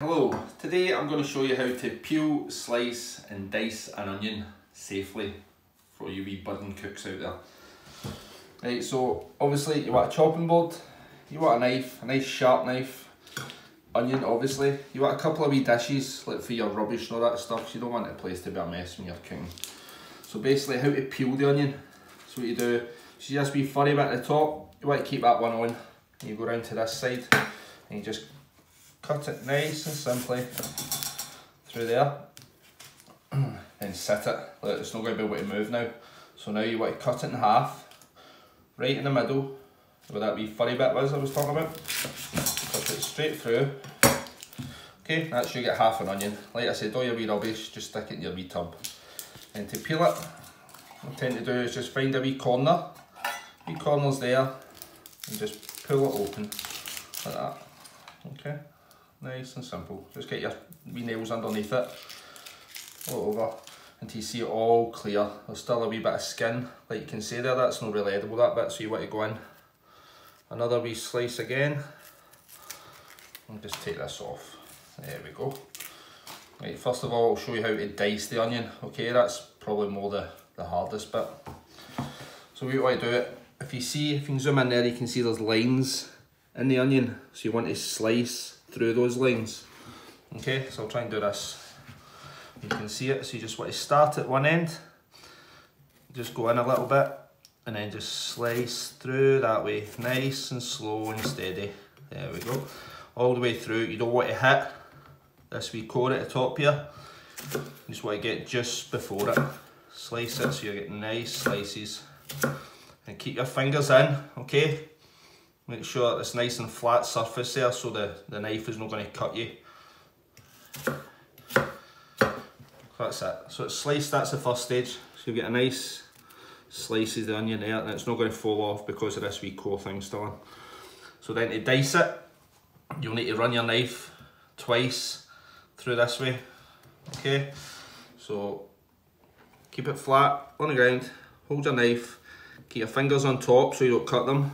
Hello, today I'm going to show you how to peel, slice and dice an onion safely for you wee budding cooks out there. Right, so obviously you want a chopping board, you want a knife, a nice sharp knife, onion obviously, you want a couple of wee dishes like for your rubbish and all that stuff, so you don't want the place to be a mess when you're cooking. So basically how to peel the onion, so what you do, see this wee furry bit at the top, you want to keep that one on, and you go round to this side and you just cut it nice and simply through there and sit it. Look, it's not going to be able to move now. So now you want to cut it in half, right in the middle, where that wee furry bit was I was talking about. Cut it straight through. Okay, that's you get half an onion. Like I said, all your wee rubbish, just stick it in your wee tub. And to peel it, what I tend to do is just find a wee corner. Wee corner's there, and just pull it open, like that. Okay. Nice and simple. Just get your wee nails underneath it, all over, until you see it all clear. There's still a wee bit of skin, like you can see there, that's not really edible that bit, so you want to go in. Another wee slice again, and just take this off. There we go. Right, first of all I'll show you how to dice the onion. Okay, that's probably more the hardest bit. So what you want to do it, if you can zoom in there, you can see there's lines in the onion, so you want to slice through those lines. Okay, so I'll try and do this. You can see it, so you just want to start at one end, just go in a little bit, and then just slice through that way, nice and slow and steady. There we go, all the way through. You don't want to hit this wee core at the top here, you just want to get just before it. Slice it so you're getting nice slices, and keep your fingers in, okay? Make sure that it's nice and flat surface there, so the knife is not going to cut you. That's it. So it's sliced, that's the first stage. So you get a nice slices of the onion there, and it's not going to fall off because of this wee core thing still on. So then to dice it, you'll need to run your knife twice through this way. Okay, so keep it flat on the ground, hold your knife, keep your fingers on top so you don't cut them.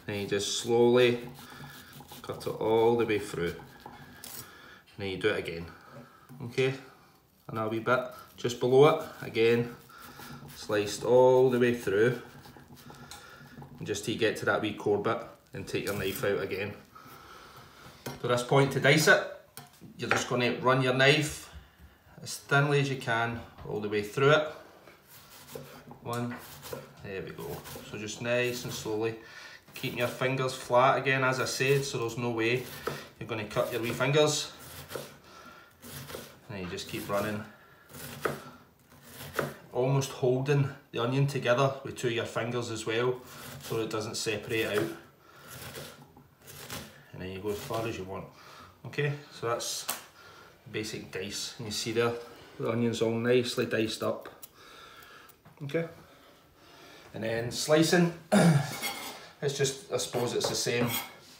Then you just slowly cut it all the way through. And then you do it again. Okay, another wee bit just below it, again, sliced all the way through. And just till you get to that wee core bit, and take your knife out again. To this point to dice it, you're just going to run your knife as thinly as you can all the way through it. One, there we go. So just nice and slowly. Keeping your fingers flat again, as I said, so there's no way you're going to cut your wee fingers. And you just keep running, almost holding the onion together with two of your fingers as well, so it doesn't separate out. And then you go as far as you want. Okay, so that's basic dice, and you see there, the onion's all nicely diced up. Okay, and then slicing. It's just, I suppose it's the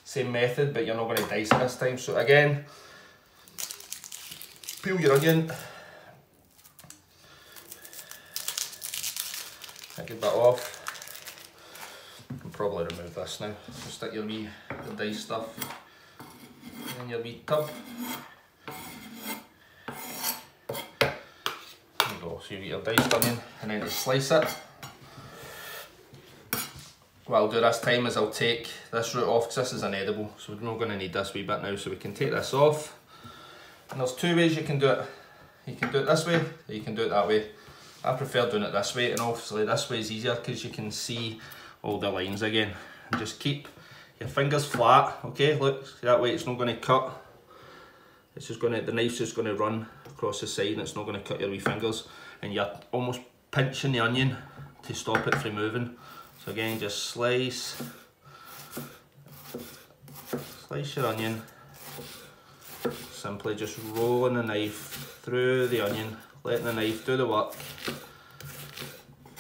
same method, but you're not going to dice it this time. So again, peel your onion, take a bit off. You can probably remove this now. So stick your dice stuff in your wee tub. There you go, so you get your diced onion, and then to slice it. What I'll do this time is I'll take this root off, because this is an edible, so we're not going to need this wee bit now, so we can take this off. And there's two ways you can do it. You can do it this way, or you can do it that way. I prefer doing it this way, and obviously this way is easier because you can see all the lines again. And just keep your fingers flat, okay? Look, that way it's not going to cut. It's just going to, the knife's just going to run across the side, and it's not going to cut your wee fingers. And you're almost pinching the onion to stop it from moving. So again, just slice your onion, simply just rolling the knife through the onion, letting the knife do the work.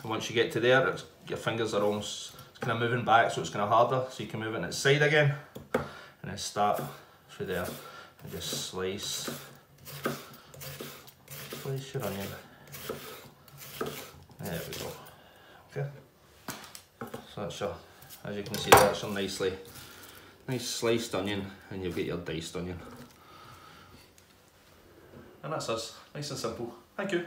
And once you get to there, your fingers are almost, it's kind of moving back, so it's kind of harder, so you can move it on its side again, and then start through there, and just slice your onion. There we go. Okay. So that's your, as you can see, that's your nice sliced onion, and you'll get your diced onion. and that's us. Nice and simple. Thank you.